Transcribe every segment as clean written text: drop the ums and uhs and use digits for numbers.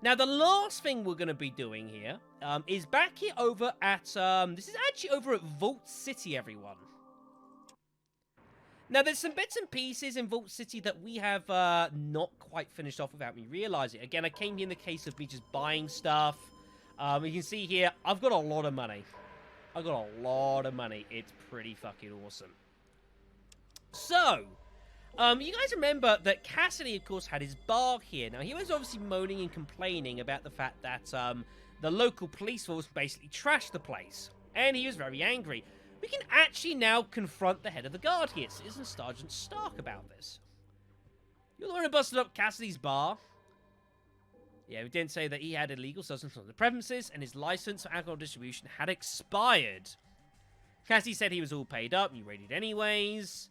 Now, the last thing we're going to be doing here is back here over at, this is actually over at Vault City, everyone. Now, there's some bits and pieces in Vault City that we have not quite finished off without me realizing. Again, I came here in the case of me just buying stuff. You can see here, I've got a lot of money. I've got a lot of money. It's pretty fucking awesome. So, you guys remember that Cassidy, of course, had his bar here. Now, he was obviously moaning and complaining about the fact that the local police force basically trashed the place. And he was very angry. We can actually now confront the head of the guard here, Citizen Sergeant Stark, about this. You're the one who busted up Cassidy's bar. Yeah, we didn't say that he had illegal substance on the premises, and his license for alcohol distribution had expired. Cassidy said he was all paid up, and you raided anyways.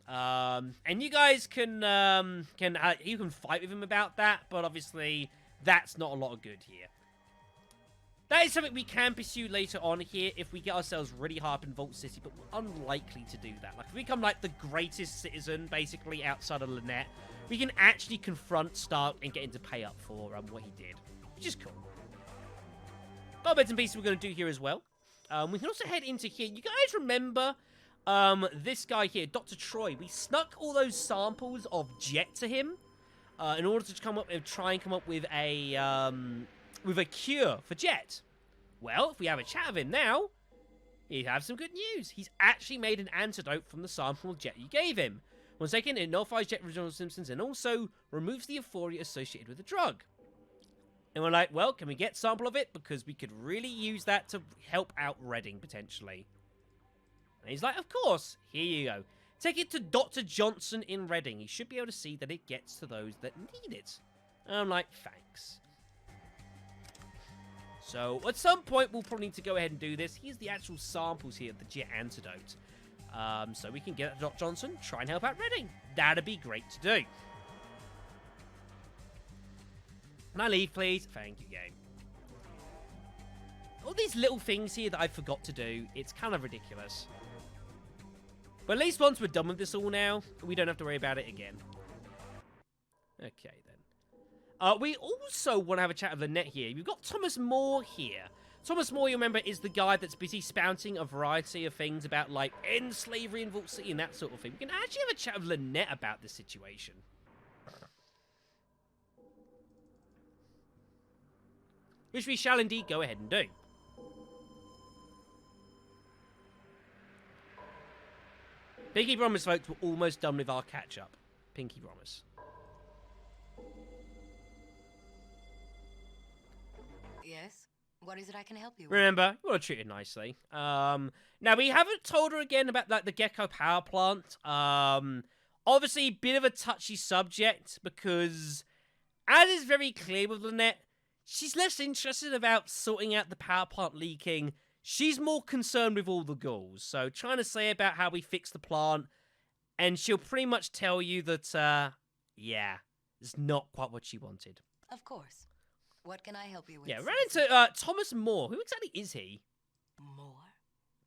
And you guys can fight with him about that, but obviously that's not a lot of good here. That is something we can pursue later on here if we get ourselves really high up in Vault City, but we're unlikely to do that. Like, if we become, like, the greatest citizen, basically, outside of Lynette, we can actually confront Stark and get him to pay up for what he did, which is cool. But bits and pieces we're going to do here as well. We can also head into here. You guys remember this guy here, Dr. Troy? We snuck all those samples of Jet to him in order to try and come up with a cure for Jet. Well, if we have a chat with him now, he'd have some good news. He's actually made an antidote from the sample of Jet you gave him. Once taken, it nullifies Jet original symptoms and also removes the euphoria associated with the drug. And we're like, well, can we get a sample of it? Because we could really use that to help out Redding, potentially. And he's like, of course. Here you go. Take it to Dr. Johnson in Redding. He should be able to see that it gets to those that need it. And I'm like, thanks. So, at some point, we'll probably need to go ahead and do this. Here's the actual samples here of the Jet antidote. So we can get Dr. Johnson, try and help out Redding. That'd be great to do. Can I leave, please? Thank you, game. All these little things here that I forgot to do, it's kind of ridiculous. But at least once we're done with this all now, we don't have to worry about it again. Okay, then. We also want to have a chat with Lynette here. We've got Thomas More here. Thomas More, you remember, is the guy that's busy spouting a variety of things about, like, end slavery in Vault City and that sort of thing. We can actually have a chat with Lynette about this situation. Which we shall indeed go ahead and do. Pinky promise, folks, we're almost done with our catch-up. Pinky promise. Yes? What is it I can help you with? Remember, you want to treat her nicely. Now, we haven't told her again about, like, the Gecko power plant. Obviously, a bit of a touchy subject, because, as is very clear with Lynette, she's less interested about sorting out the power plant leaking. She's more concerned with all the ghouls. So, trying to say about how we fix the plant, and she'll pretty much tell you that, yeah, it's not quite what she wanted. Of course. What can I help you with? Yeah, ran into Thomas More. Who exactly is he? More?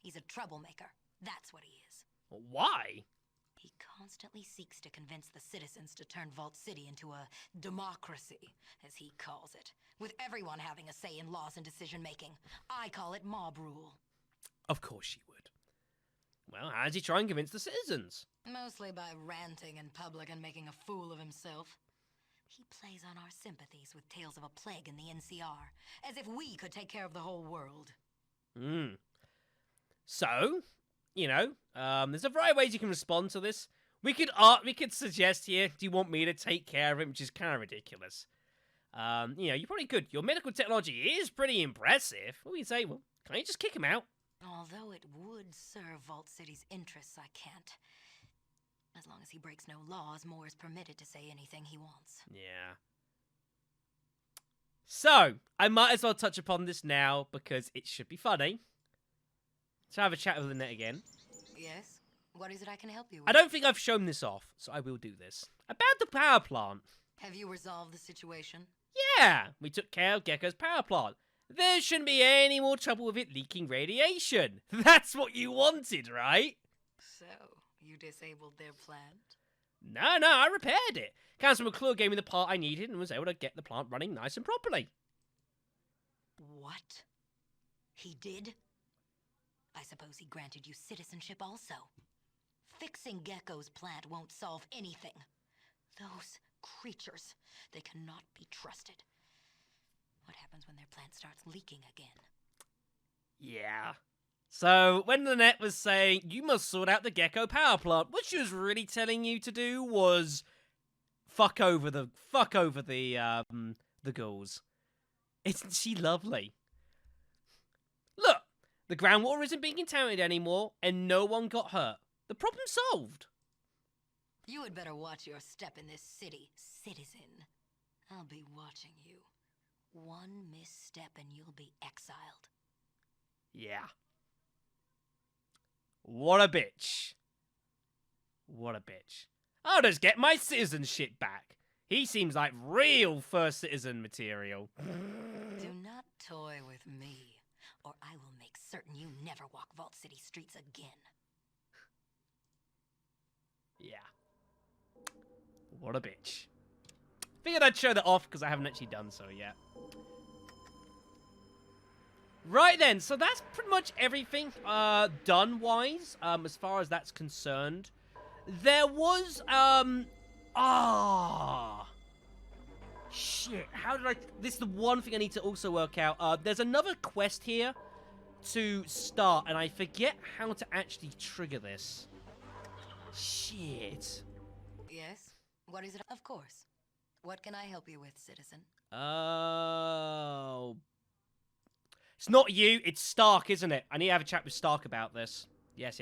He's a troublemaker. That's what he is. Why? He constantly seeks to convince the citizens to turn Vault City into a democracy, as he calls it, with everyone having a say in laws and decision-making. I call it mob rule. Of course you would. Well, how does he try and convince the citizens? Mostly by ranting in public and making a fool of himself. He plays on our sympathies with tales of a plague in the NCR, as if we could take care of the whole world. So, you know, there's a variety of ways you can respond to this. We could suggest here, do you want me to take care of him, which is kind of ridiculous. You know, you probably could. Your medical technology is pretty impressive. What do you say? Well, can't you just kick him out? Although it would serve Vault City's interests, I can't. As long as he breaks no laws, Moore is permitted to say anything he wants. Yeah. So, I might as well touch upon this now, because it should be funny. So have a chat with Lynette again. Yes? What is it I can help you with? I don't think I've shown this off, so I will do this. About the power plant. Have you resolved the situation? Yeah, we took care of Gecko's power plant. There shouldn't be any more trouble with it leaking radiation. That's what you wanted, right? So, you disabled their plant? No, I repaired it. Councilman McClure gave me the part I needed and was able to get the plant running nice and properly. What? He did? I suppose he granted you citizenship also. Fixing Gecko's plant won't solve anything. Those creatures, they cannot be trusted. What happens when their plant starts leaking again? Yeah. So, when Lynette was saying, you must sort out the Gecko power plant, what she was really telling you to do was fuck over the ghouls. Isn't she lovely? Look, the groundwater isn't being contaminated anymore, and no one got hurt. The problem's solved. You had better watch your step in this city, citizen. I'll be watching you. One misstep and you'll be exiled. Yeah. What a bitch. What a bitch. I'll just get my citizenship back. He seems like real first citizen material. Do not toy with me, or I will make certain you never walk Vault City streets again. Yeah. What a bitch. Figured I'd show that off because I haven't actually done so yet. Right then, so that's pretty much everything done-wise, as far as that's concerned. There was, shit, how did I... This is the one thing I need to also work out. There's another quest here to start, and I forget how to actually trigger this. Shit. Yes? What is it? Of course. What can I help you with, citizen? Oh... It's not you, it's Stark, isn't it? I need to have a chat with Stark about this. Yes.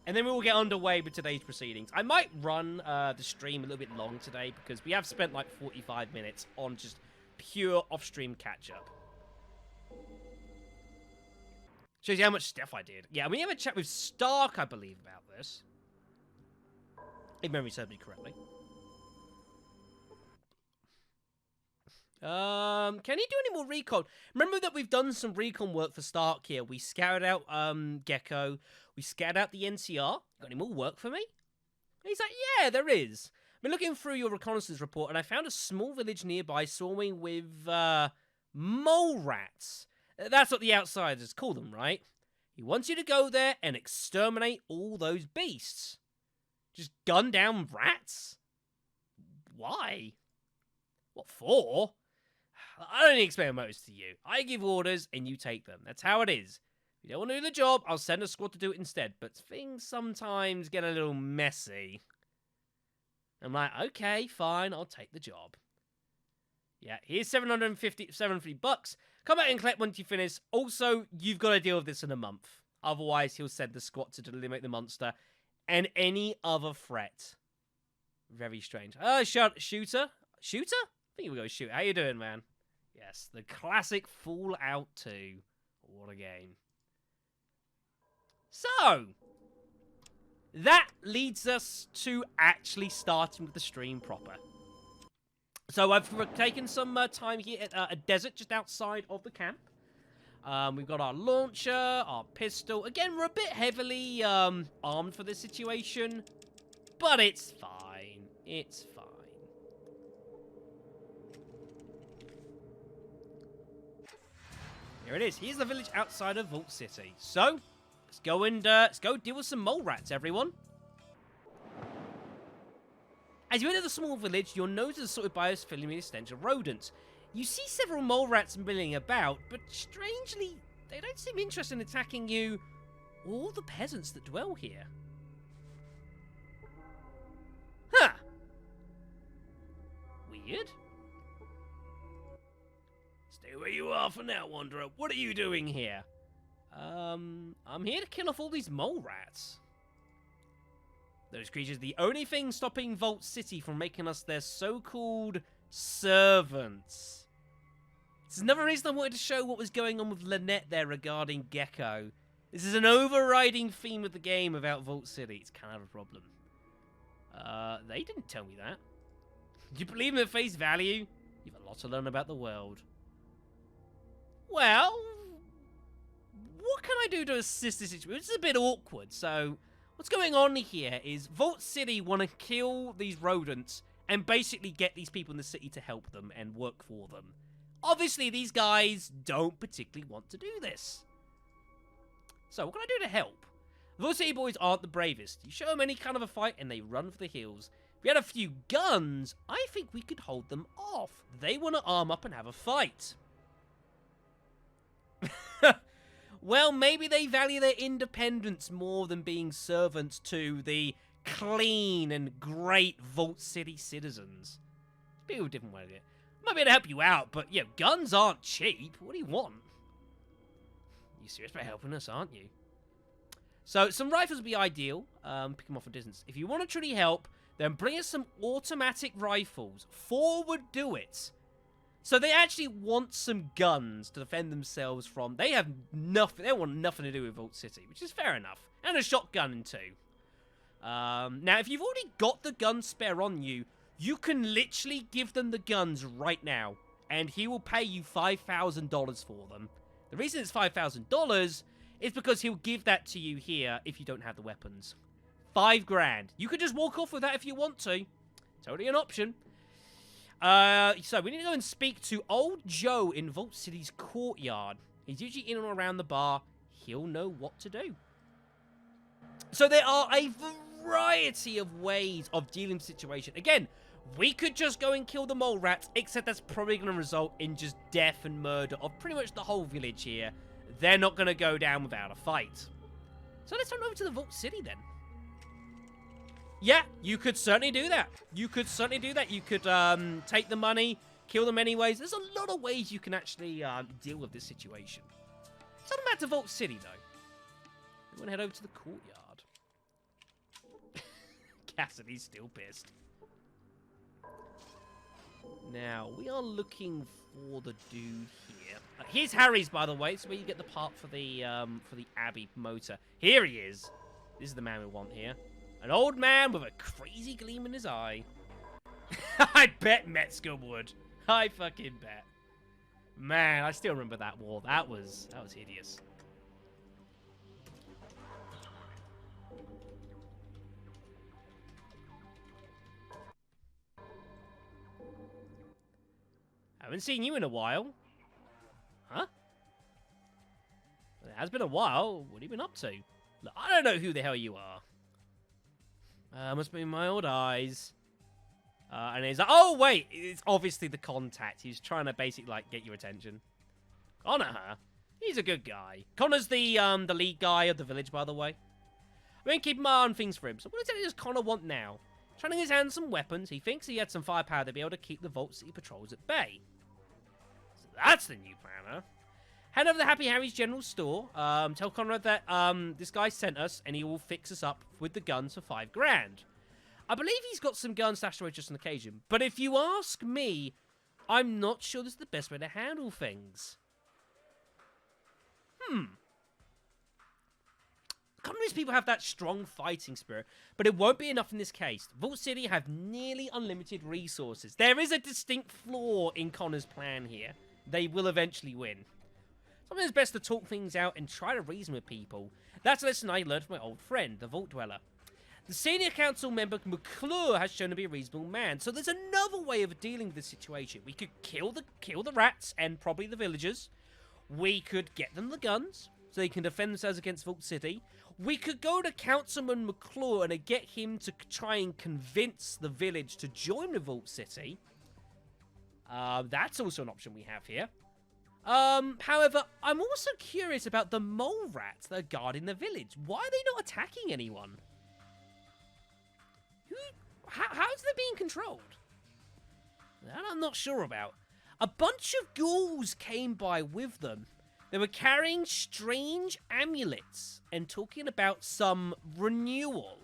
And then we will get underway with today's proceedings. I might run the stream a little bit long today because we have spent like 45 minutes on just pure off-stream catch-up. Shows you how much stuff I did. Yeah, we have a chat with Stark, I believe, about this. If memory serves me correctly. Can he do any more recon? Remember that we've done some recon work for Stark here. We scouted out, Gecko. We scouted out the NCR. Got any more work for me? And he's like, yeah, there is. I've been looking through your reconnaissance report, and I found a small village nearby swarming with, mole rats. That's what the outsiders call them, right? He wants you to go there and exterminate all those beasts. Just gun down rats? Why? What for? I don't need to explain motives to you. I give orders and you take them. That's how it is. If you don't want to do the job, I'll send a squad to do it instead. But things sometimes get a little messy. I'm like, okay, fine, I'll take the job. Yeah, here's $750 bucks. Come back and collect once you finish. Also, you've got to deal with this in a month. Otherwise, he'll send the squad to eliminate the monster and any other threat. Very strange. Shooter? Shooter? I think we'll go shoot. How you doing, man? Yes, the classic Fallout 2. What a game. So, that leads us to actually starting with the stream proper. So I've taken some time here at a desert just outside of the camp. We've got our launcher, our pistol. Again, we're a bit heavily armed for this situation, but it's fine. It's fine. Here it is. Here's the village outside of Vault City. So, let's go deal with some mole rats, everyone. As you enter the small village, your nose is sorted by a familiar stench of rodents. You see several mole rats milling about, but strangely, they don't seem interested in attacking you or the peasants that dwell here. Huh. Weird. Stay where you are for now, Wanderer. What are you doing here? I'm here to kill off all these mole rats. Those creatures are the only thing stopping Vault City from making us their so-called servants. This is another reason I wanted to show what was going on with Lynette there regarding Gecko. This is an overriding theme of the game about Vault City. It's kind of a problem. They didn't tell me that. Do you believe them at face value? You've a lot to learn about the world. Well, what can I do to assist this situation? It's a bit awkward, so What's going on here is Vault City want to kill these rodents and basically get these people in the city to help them and work for them. Obviously, these guys don't particularly want to do this. So, what can I do to help? The Vault City boys aren't the bravest. You show them any kind of a fight and they run for the hills. If we had a few guns, I think we could hold them off. They want to arm up and have a fight. Well, maybe they value their independence more than being servants to the clean and great Vault City citizens. People with a different way of it. Might be able to help you out, but, yeah, guns aren't cheap. What do you want? You're serious about helping us, aren't you? So, some rifles would be ideal. Pick them off a distance. If you want to truly help, then bring us some automatic rifles. 4 would do it. So they actually want some guns to defend themselves from. They have nothing. They want nothing to do with Vault City, which is fair enough. And a shotgun in 2. Now, if you've already got the gun spare on you, you can literally give them the guns right now, and he will pay you $5,000 for them. The reason it's $5,000 is because he'll give that to you here if you don't have the weapons. $5,000. You could just walk off with that if you want to. Totally an option. So we need to go and speak to old Joe in Vault City's courtyard. He's usually in and around the bar. He'll know what to do. So there are a variety of ways of dealing with the situation. Again, we could just go and kill the mole rats, except that's probably going to result in just death and murder of pretty much the whole village here. They're not going to go down without a fight. So let's run over to the Vault City then. Yeah, you could certainly do that. You could certainly do that. You could take the money, kill them anyways. There's a lot of ways you can actually deal with this situation. So I'm back to Vault City, though. We want to head over to the courtyard. Cassidy's still pissed. Now, we are looking for the dude here. Here's Harry's, by the way. It's where you get the part for the Abbey motor. Here he is. This is the man we want here. An old man with a crazy gleam in his eye. I bet Metzger would. I fucking bet. Man, I still remember that wall. That was hideous. Haven't seen you in a while. Huh? It has been a while. What have you been up to? Look, I don't know who the hell you are. Must be my old eyes. And he's like, oh, wait. It's obviously the contact. He's trying to basically, like, get your attention. Connor, huh? He's a good guy. Connor's the lead guy of the village, by the way. We ain't keeping my eye on things for him. So what exactly does Connor want now? Trying his hand some weapons. He thinks he had some firepower to be able to keep the Vault City patrols at bay. So that's the new plan, huh? Head over to Happy Harry's general store. Tell Conrad that this guy sent us, and he will fix us up with the guns for $5,000. I believe he's got some guns stashed away just on occasion. But if you ask me, I'm not sure this is the best way to handle things. Conrad's people have that strong fighting spirit, but it won't be enough in this case. Vault City have nearly unlimited resources. There is a distinct flaw in Connor's plan here. They will eventually win. Sometimes it's best to talk things out and try to reason with people. That's a lesson I learned from my old friend, the Vault Dweller. The senior council member, McClure, has shown to be a reasonable man, so there's another way of dealing with this situation. We could kill the rats and probably the villagers. We could get them the guns, so they can defend themselves against Vault City. We could go to Councilman McClure and get him to try and convince the village to join the Vault City. That's also an option we have here. However, I'm also curious about the mole rats that are guarding the village. Why are they not attacking anyone? How's they being controlled? That I'm not sure about. A bunch of ghouls came by with them. They were carrying strange amulets and talking about some renewal.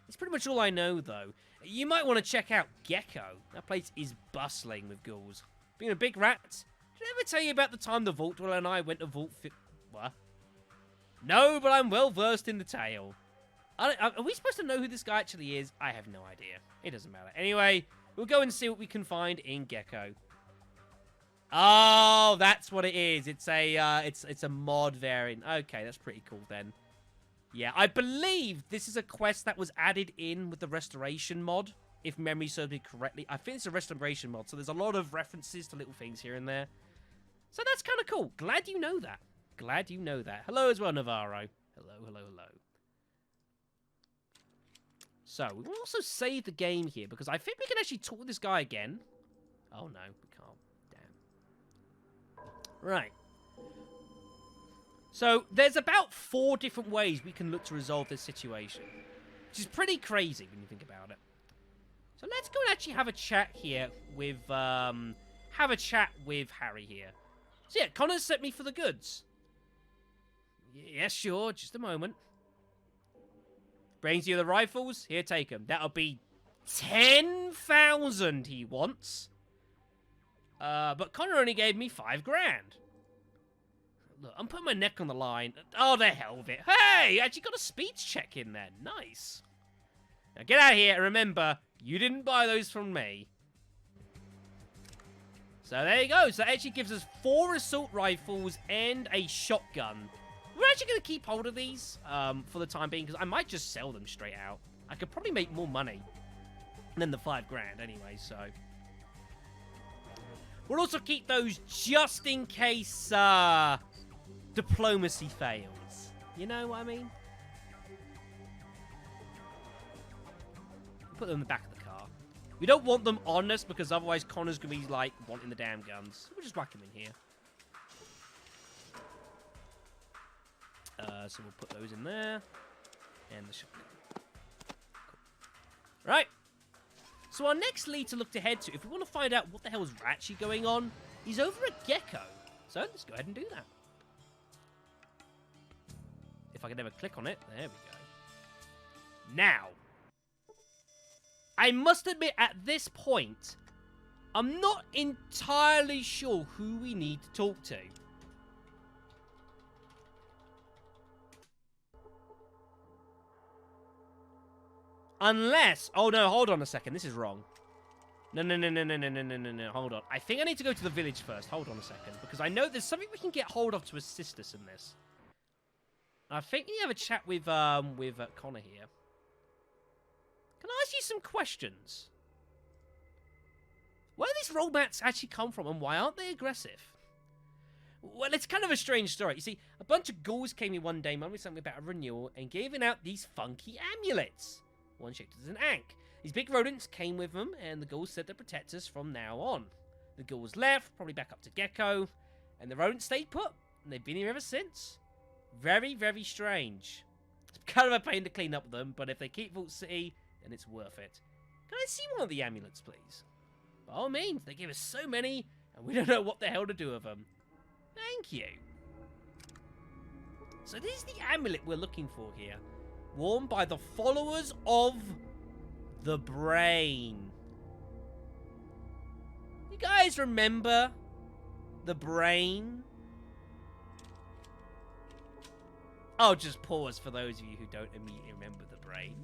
It's pretty much all I know, though. You might want to check out Gecko. That place is bustling with ghouls. Being a big rat. Did I ever tell you about the time the Vault Dweller and I went to What? No, but I'm well versed in the tale. Are we supposed to know who this guy actually is? I have no idea. It doesn't matter. Anyway, we'll go and see what we can find in Gecko. Oh, that's what it is. It's a mod variant. Okay, that's pretty cool then. Yeah, I believe this is a quest that was added in with the restoration mod, if memory serves me correctly. I think it's a restoration mod, so there's a lot of references to little things here and there. So that's kind of cool. Glad you know that. Glad you know that. Hello as well, Navarro. Hello, hello, hello. So, we will also save the game here, because I think we can actually talk to this guy again. Oh, no, we can't. Damn. Right. So, there's about 4 different ways we can look to resolve this situation. Which is pretty crazy when you think about it. So, let's go and actually have a chat here with, Harry here. So, yeah, Connor sent me for the goods. Yes, sure, just a moment. Brings you the rifles? Here, take them. That'll be 10,000 he wants. But Connor only gave me 5 grand. Look, I'm putting my neck on the line. Oh, the hell with it. Hey, actually got a speech check in there. Nice. Now get out of here and remember, you didn't buy those from me. So there you go. So that actually gives us 4 assault rifles and a shotgun. We're actually going to keep hold of these for the time being, because I might just sell them straight out. I could probably make more money than the 5 grand anyway, so. We'll also keep those just in case diplomacy fails. You know what I mean? Put them in the back of the car. We don't want them on us, because otherwise Connor's going to be, like, wanting the damn guns. We'll just whack them in here. So we'll put those in there. And the shotgun. Cool. Right. So our next lead to look to head to, if we want to find out what the hell is actually going on, is over at Gecko. So let's go ahead and do that. If I can ever click on it. There we go. Now. I must admit, at this point, I'm not entirely sure who we need to talk to. Unless... Oh, no, hold on a second. This is wrong. No, hold on. I think I need to go to the village first. Hold on a second. Because I know there's something we can get hold of to assist us in this. I think we have a chat with Connor here. Can I ask you some questions? Where do these rollbacks actually come from, and why aren't they aggressive? Well, it's kind of a strange story. You see, a bunch of ghouls came in one day, mumbled something about a renewal, and giving out these funky amulets. One shaped as an ankh. These big rodents came with them, and the ghouls said they'd protect us from now on. The ghouls left, probably back up to Gecko, and the rodents stayed put, and they've been here ever since. Very, very strange. It's kind of a pain to clean up them, but if they keep Vault City, then it's worth it. Can I see one of the amulets, please? By all means, they give us so many, and we don't know what the hell to do with them. Thank you. So this is the amulet we're looking for here. Worn by the followers of the Brain. You guys remember the Brain? I'll just pause for those of you who don't immediately remember the Brain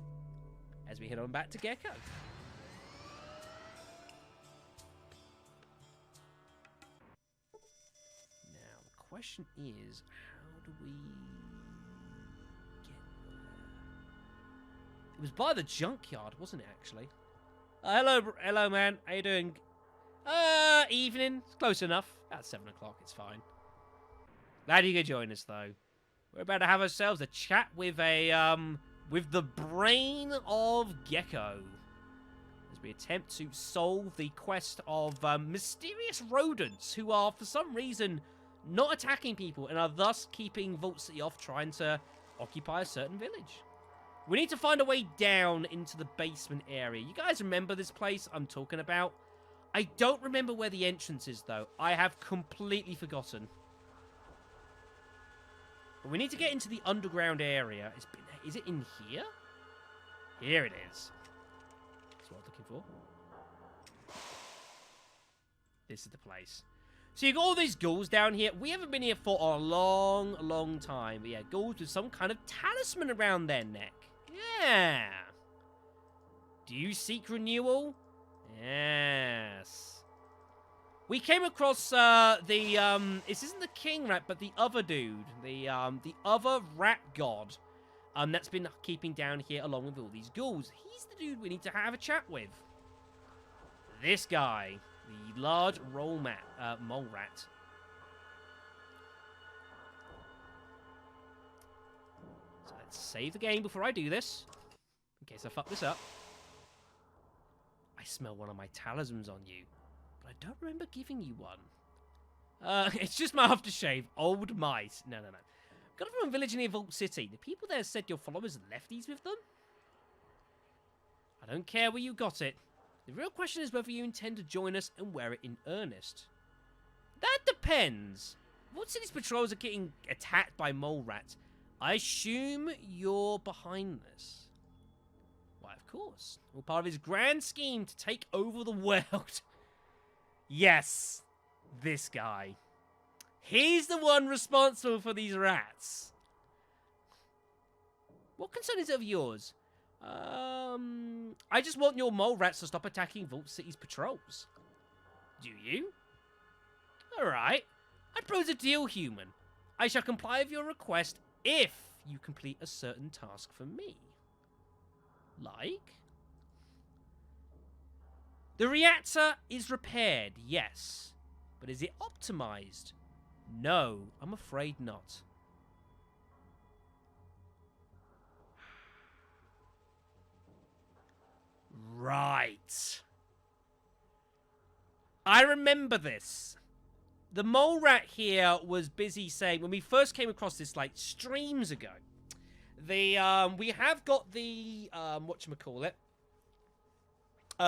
as we head on back to Gecko. Now, the question is, how do we get there? It was by the junkyard, wasn't it, actually? Hello, man. How you doing? Evening. It's close enough. About 7 o'clock. It's fine. Glad you could join us, though. We're about to have ourselves a chat with with the Brain of Gecko, as we attempt to solve the quest of mysterious rodents who are, for some reason, not attacking people and are thus keeping Vault City off trying to occupy a certain village. We need to find a way down into the basement area. You guys remember this place I'm talking about? I don't remember where the entrance is, though. I have completely forgotten. But we need to get into the underground area. Is it in here? Here it is. That's what I was looking for. This is the place. So you've got all these ghouls down here. We haven't been here for a long, long time. But yeah, ghouls with some kind of talisman around their neck. Yeah. Do you seek renewal? Yes. We came across this isn't the king rat, but the other dude, the other rat god, That's been keeping down here along with all these ghouls. He's the dude we need to have a chat with. This guy, the large mole rat. So let's save the game before I do this, in case I fuck this up. I smell one of my talismans on you, but I don't remember giving you one. It's just my aftershave. Old mice. No. Got it from a village near Vault City. The people there said your followers left these with them? I don't care where you got it. The real question is whether you intend to join us and wear it in earnest. That depends. Vault City's patrols are getting attacked by mole rats. I assume you're behind this. Why, of course. All part of his grand scheme to take over the world. Yes, this guy. He's the one responsible for these rats. What concern is it of yours? I just want your mole rats to stop attacking Vault City's patrols. Do you? Alright. I propose a deal, human. I shall comply with your request if you complete a certain task for me. Like? The reactor is repaired, yes. But is it optimized? No, I'm afraid not. Right. I remember this. The mole rat here was busy saying, when we first came across this, like, streams ago, we have got the, whatchamacallit,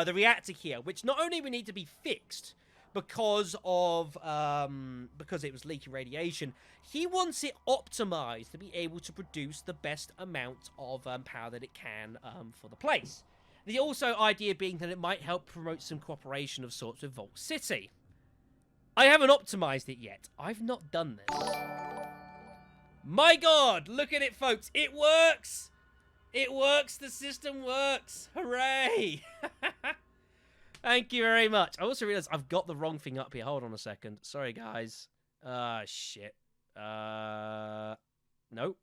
the reactor here, which not only we need to be fixed, because it was leaking radiation, he wants it optimized to be able to produce the best amount of power that it can for the place. The also idea being that it might help promote some cooperation of sorts with Vault City. I haven't optimized it yet. I've not done this. My god, look at it, folks. It works! It works, the system works. Hooray! Thank you very much. I also realized I've got the wrong thing up here. Hold on a second. Sorry, guys. Shit. Nope.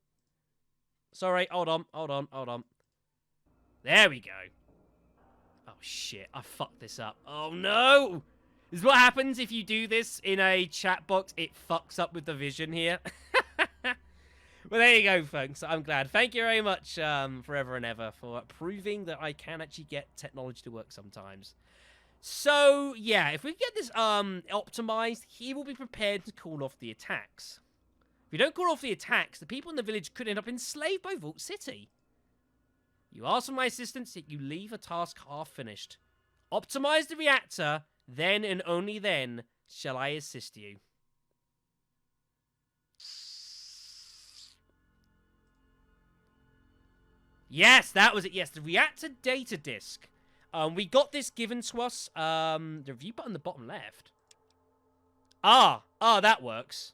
Sorry, hold on. There we go. Oh, shit. I fucked this up. Oh, no! This is what happens if you do this in a chat box. It fucks up with the vision here. Well, there you go, folks. I'm glad. Thank you very much, forever and ever, for proving that I can actually get technology to work sometimes. So, yeah, if we get this optimized, he will be prepared to call off the attacks. If we don't call off the attacks, the people in the village could end up enslaved by Vault City. You ask for my assistance, yet you leave a task half-finished. Optimize the reactor, then and only then shall I assist you. Yes, that was it. Yes, the reactor data disk. We got this given to us. The review button on the bottom left. That works.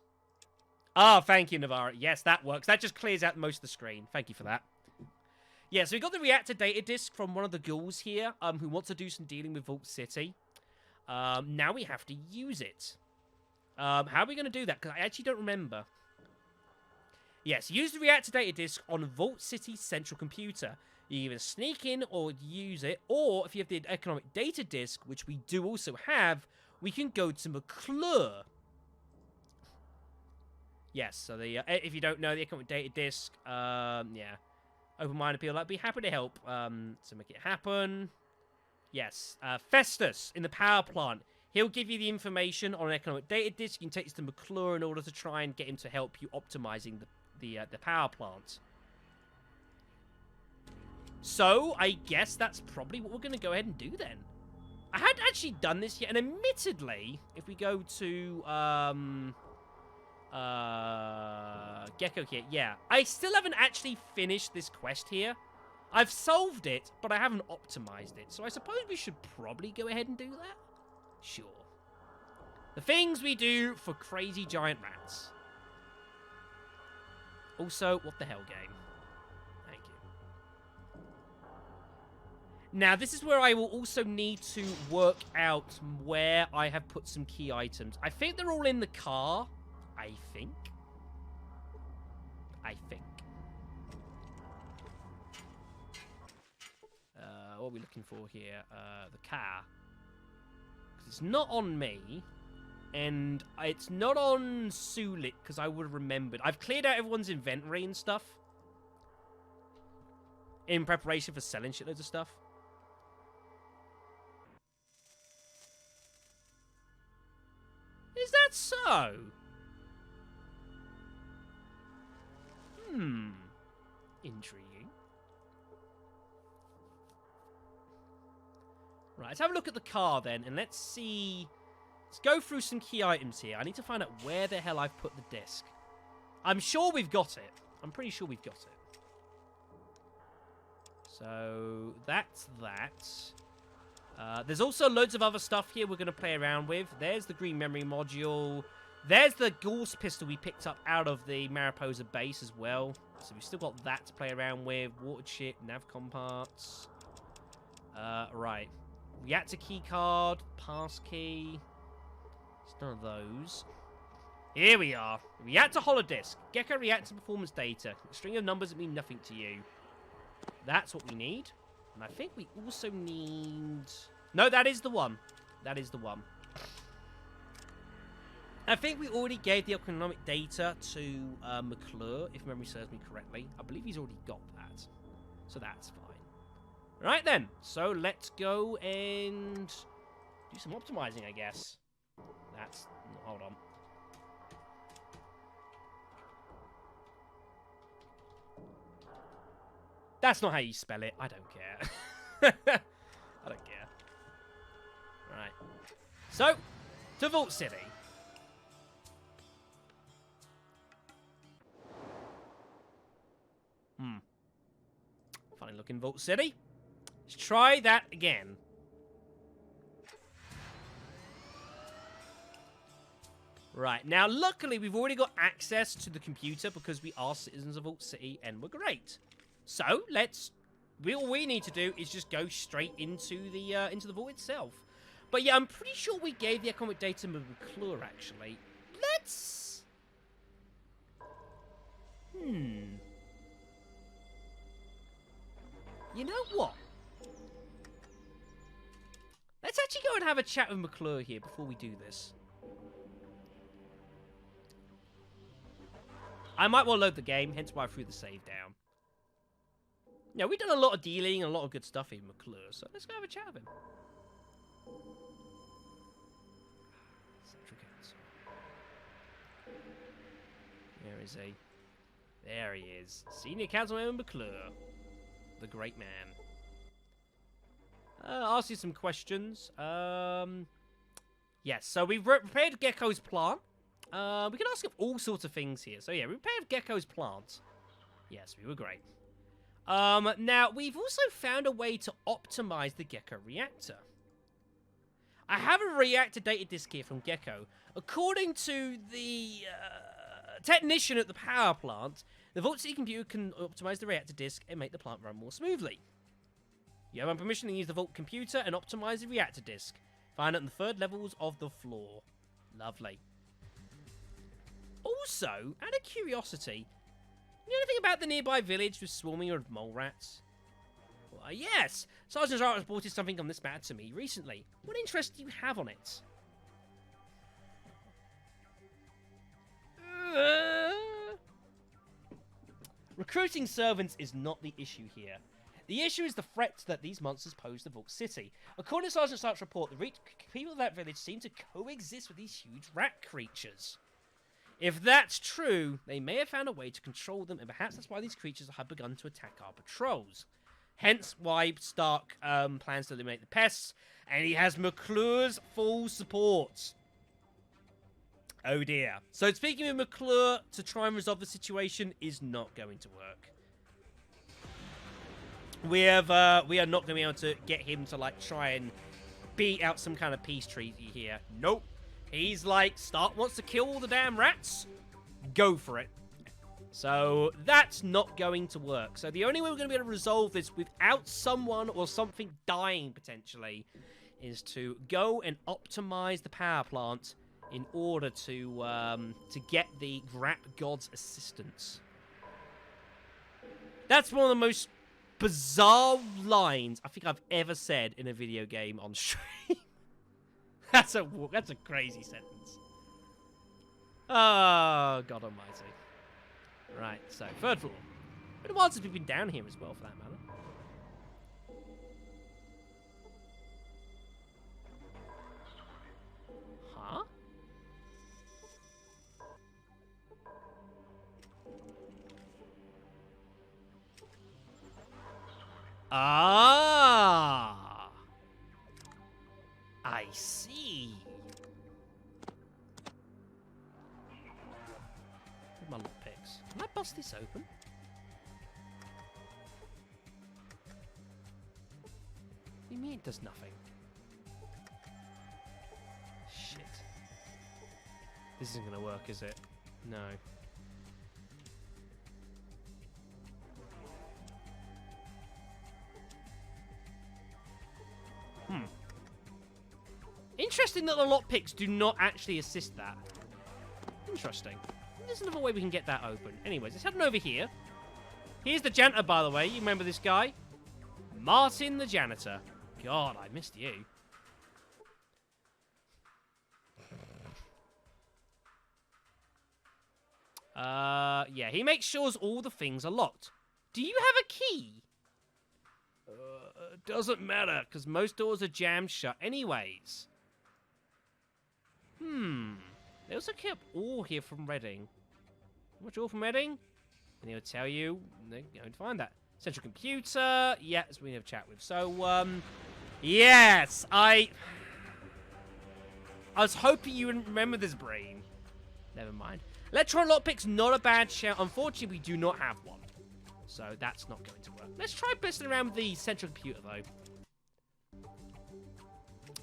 Thank you, Navarra. Yes, that works. That just clears out most of the screen. Thank you for that. Yeah, so we got the reactor data disk from one of the ghouls here, who wants to do some dealing with Vault City. Now we have to use it. How are we going to do that? Because I actually don't remember. Yes, use the reactor data disk on Vault City's central computer. You either sneak in or use it, or if you have the economic data disk, which we do also have, we can go to McClure. Yes, so the if you don't know the economic data disk, yeah, open-minded people, I'd be happy to help to make it happen. Yes, Festus in the power plant. He'll give you the information on an economic data disk. You can take this to McClure in order to try and get him to help you optimizing the power plant. So, I guess that's probably what we're going to go ahead and do then. I hadn't actually done this yet, and admittedly, if we go to, Gecko here, yeah. I still haven't actually finished this quest here. I've solved it, but I haven't optimized it. So I suppose we should probably go ahead and do that? Sure. The things we do for crazy giant rats. Also, what the hell, game? Thank you. Now, this is where I will also need to work out where I have put some key items. I think they're all in the car. I think. what are we looking for here? The car. 'Cause it's not on me. And it's not on Sulik, because I would have remembered. I've cleared out everyone's inventory and stuff. In preparation for selling shitloads of stuff. Is that so? Intriguing. Right, let's have a look at the car then, and let's see... Let's go through some key items here. I need to find out where the hell I've put the disc. I'm sure we've got it. I'm pretty sure we've got it. So, that's that. There's also loads of other stuff here we're going to play around with. There's the green memory module. There's the Gauss pistol we picked up out of the Mariposa base as well. So we've still got that to play around with. Water chip, navcom parts. Right. Reactor key card, pass key. It's none of those. Here we are. Reactor holodisk. Gecko reactor performance data. A string of numbers that mean nothing to you. That's what we need. And I think we also need... No, that is the one. That is the one. I think we already gave the economic data to McClure, if memory serves me correctly. I believe he's already got that. So that's fine. Right then. So let's go and do some optimizing, I guess. That's... Hold on. That's not how you spell it. I don't care. I don't care. Right. So, to Vault City. Funny looking Vault City. Let's try that again. Right, now luckily we've already got access to the computer because we are citizens of Vault City and we're great. So, all we need to do is just go straight into the vault itself. But yeah, I'm pretty sure we gave the economic data to McClure, actually. Let's... You know what? Let's actually go and have a chat with McClure here before we do this. I might well load the game, hence why I threw the save down. Yeah, we've done a lot of dealing and a lot of good stuff in McClure, so let's go have a chat with him. Central Council. Where is he? There he is. Senior Councilman McClure. The great man. Ask you some questions. Yes, so we've repaired Gecko's plant. We can ask him all sorts of things here. So yeah, we repaired Gecko's plant. Yes, we were great. Now, we've also found a way to optimize the Gecko reactor. I have a reactor data disk here from Gecko. According to the technician at the power plant, the Vault City computer can optimize the reactor disk and make the plant run more smoothly. You have permission to use the Vault computer and optimize the reactor disk. Find it on the third levels of the floor. Lovely. Also, out of curiosity, you know anything about the nearby village with swarming of mole rats? Why, yes! Sergeant Zara reported something on this matter to me recently. What interest do you have on it? Recruiting servants is not the issue here. The issue is the threats that these monsters pose to Vault City. According to Sergeant Stark's report, the people of that village seem to coexist with these huge rat creatures. If that's true, they may have found a way to control them, and perhaps that's why these creatures have begun to attack our patrols. Hence why Stark plans to eliminate the pests, and he has McClure's full support. Oh dear. So speaking with McClure to try and resolve the situation is not going to work. We are not going to be able to get him to like try and beat out some kind of peace treaty here. Nope. He's like, Stark wants to kill all the damn rats? Go for it. So that's not going to work. So the only way we're going to be able to resolve this without someone or something dying potentially is to go and optimize the power plant in order to get the Grap God's assistance. That's one of the most bizarre lines I think I've ever said in a video game on stream. That's a crazy sentence. Oh, God almighty. Right, so, third floor. Been a while since we've been down here as well, for that matter. Huh? Ah! I see. Where's my lockpicks? Can I bust this open? What do you mean it does nothing? Shit. This isn't gonna work, is it? No. Interesting that the lockpicks do not actually assist that. Interesting. There's another way we can get that open. Anyways, let's head on over here. Here's the janitor, by the way. You remember this guy? Martin the janitor. God, I missed you. Yeah, he makes sure all the things are locked. Do you have a key? Doesn't matter, because most doors are jammed shut anyways. They also kept all here from Reading. How much all from Reading? And he'll tell you, they're going to find that. Central computer, yes, we have a chat with. So, yes, I was hoping you wouldn't remember this brain. Never mind. Electron lockpick's not a bad shout. Unfortunately, we do not have one. So that's not going to work. Let's try messing around with the central computer, though.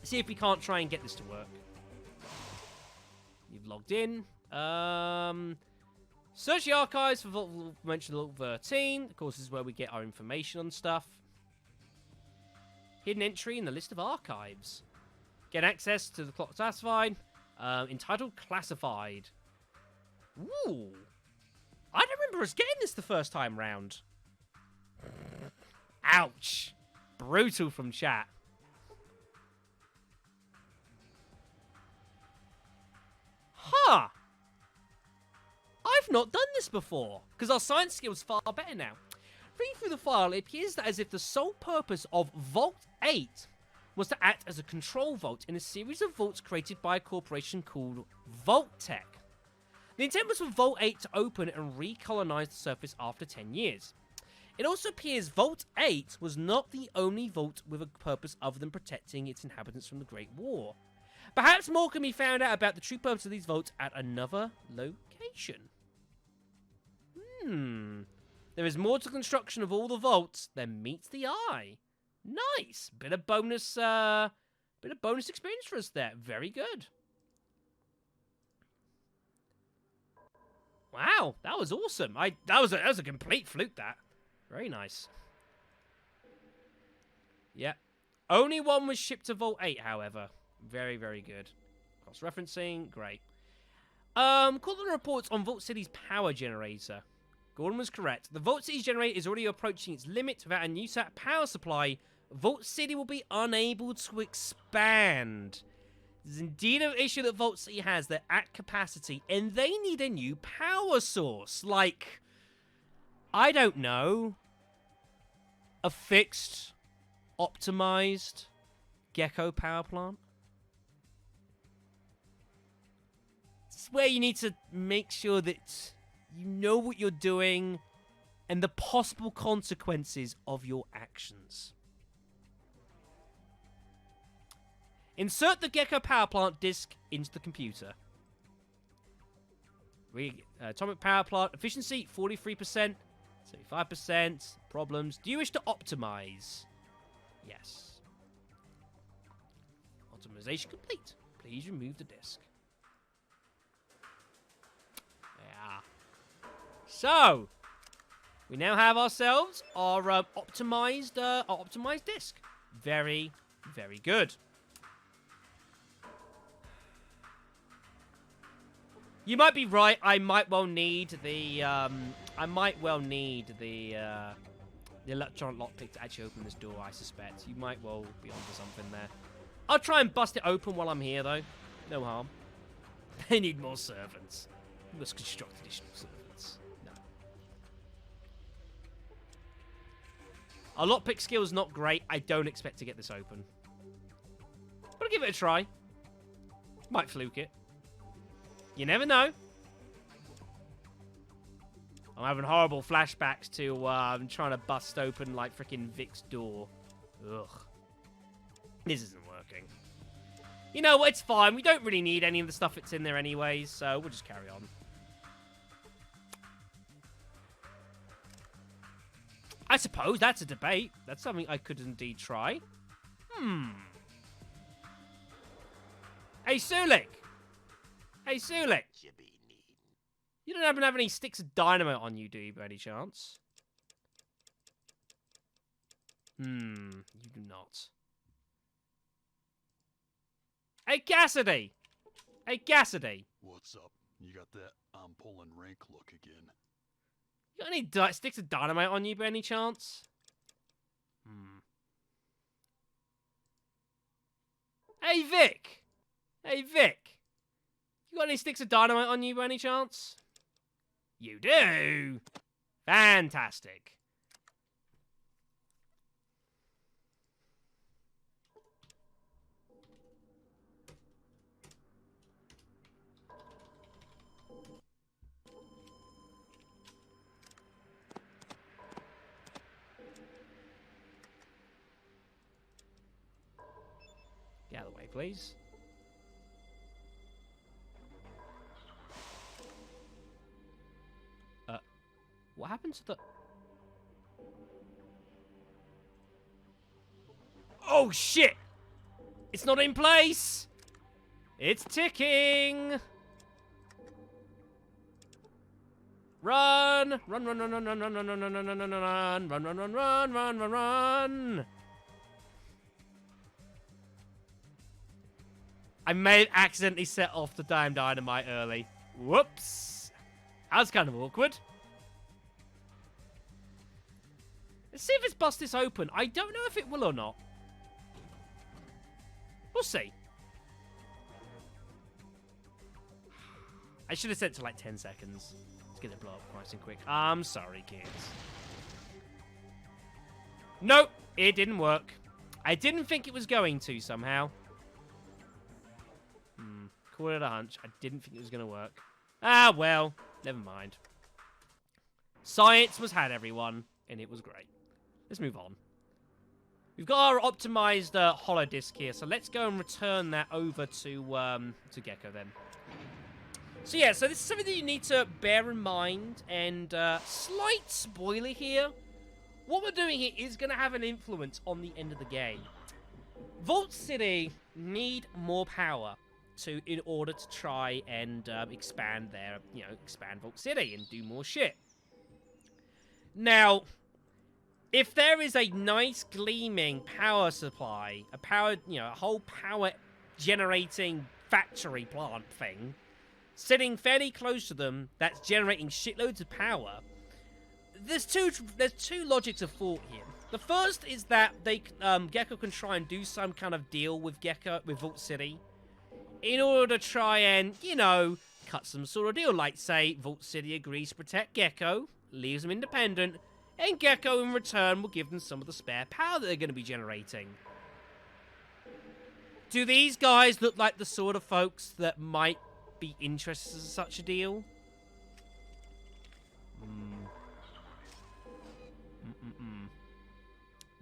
See if we can't try and get this to work. You've logged in. Search the archives for Vault mentioned Vault 13. Of course, this is where we get our information on stuff. Hidden entry in the list of archives. Get access to the clock classified. Entitled Classified. Ooh. I don't remember us getting this the first time round. Ouch. Brutal from chat. Huh. I've not done this before, because our science skill's far better now. Reading through the file, it appears that as if the sole purpose of Vault 8 was to act as a control vault in a series of vaults created by a corporation called Vault-Tec. The intent was for Vault 8 to open and recolonize the surface after 10 years. It also appears Vault 8 was not the only vault with a purpose other than protecting its inhabitants from the Great War. Perhaps more can be found out about the true purpose of these vaults at another location. There is more to the construction of all the vaults than meets the eye. Nice. Bit of bonus experience for us there. Very good. Wow, that was awesome. That was a complete fluke, that. Very nice. Yeah. Only one was shipped to Vault 8, however. Very, very good. Cross-referencing, great. Gordon reports on Vault City's power generator. Gordon was correct. The Vault City's generator is already approaching its limit. Without a new SAT power supply, Vault City will be unable to expand. This is indeed an issue that Vault City has. They're at capacity, and they need a new power source. Like, I don't know, a fixed, optimized Gecko power plant? This is where you need to make sure that you know what you're doing and the possible consequences of your actions. Insert the Gecko power plant disk into the computer. Atomic power plant efficiency 43%, 75%. Problems. Do you wish to optimize? Yes. Optimization complete. Please remove the disk. Yeah. So we now have ourselves our optimized disk. Very, very good. You might be right. I might well need the the electronic lockpick to actually open this door, I suspect. You might well be onto something there. I'll try and bust it open while I'm here, though. No harm. They need more servants. We must construct additional servants. No. Our lockpick skill is not great. I don't expect to get this open. But I'll give it a try. Might fluke it. You never know. I'm having horrible flashbacks to trying to bust open, like, freaking Vic's door. Ugh. This isn't working. You know what? It's fine. We don't really need any of the stuff that's in there anyways, so we'll just carry on. I suppose that's a debate. That's something I could indeed try. Hey, Sulik! Hey, Sulik! You don't happen to have any sticks of dynamite on you, do you, by any chance? You do not. Hey, Cassidy! Hey, Cassidy! What's up? You got that I'm pulling rank look again. You got any sticks of dynamite on you, by any chance? Hey, Vic! Hey, Vic! You got any sticks of dynamite on you, by any chance? You do! Fantastic. Get out of the way, please. What happened to the... Oh, shit! It's not in place! It's ticking! Run! Run, run, run, run, run, run, run, run, run, run, run, run, run, run, run, run, run, run, run, run. I may have accidentally set off the damn dynamite early. Whoops! That was kind of awkward. Let's see if it's bust this open. I don't know if it will or not. We'll see. I should have set it to like 10 seconds. Let's get it blow up nice and quick. I'm sorry, kids. Nope, it didn't work. I didn't think it was going to somehow. Call it a hunch. I didn't think it was going to work. Ah, well, never mind. Science was had, everyone, and it was great. Let's move on. We've got our optimized hollow disk here, so let's go and return that over to Gecko then. So yeah, so this is something that you need to bear in mind, and slight spoiler here. What we're doing here is going to have an influence on the end of the game. Vault City need more power in order to try and expand expand Vault City and do more shit. Now, if there is a nice gleaming power supply, a whole power generating factory plant thing sitting fairly close to them that's generating shitloads of power, there's two logics of thought here. The first is that Gecko can try and do some kind of deal with Vault City in order to try and, cut some sort of deal. Like, say, Vault City agrees to protect Gecko, leaves them independent, and Gecko, in return, will give them some of the spare power that they're going to be generating. Do these guys look like the sort of folks that might be interested in such a deal?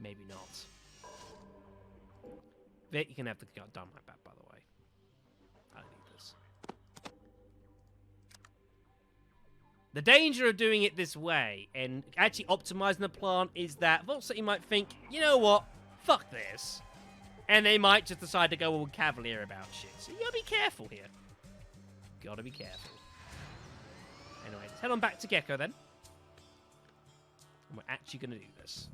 Maybe not. Vic, you can have the dynamite back, by the way. I don't need this. The danger of doing it this way and actually optimizing the plant is that Vault City might think, you know what, fuck this. And they might just decide to go all cavalier about shit. So you gotta be careful here. Gotta be careful. Anyway, let's head on back to Gecko then. And we're actually gonna do this.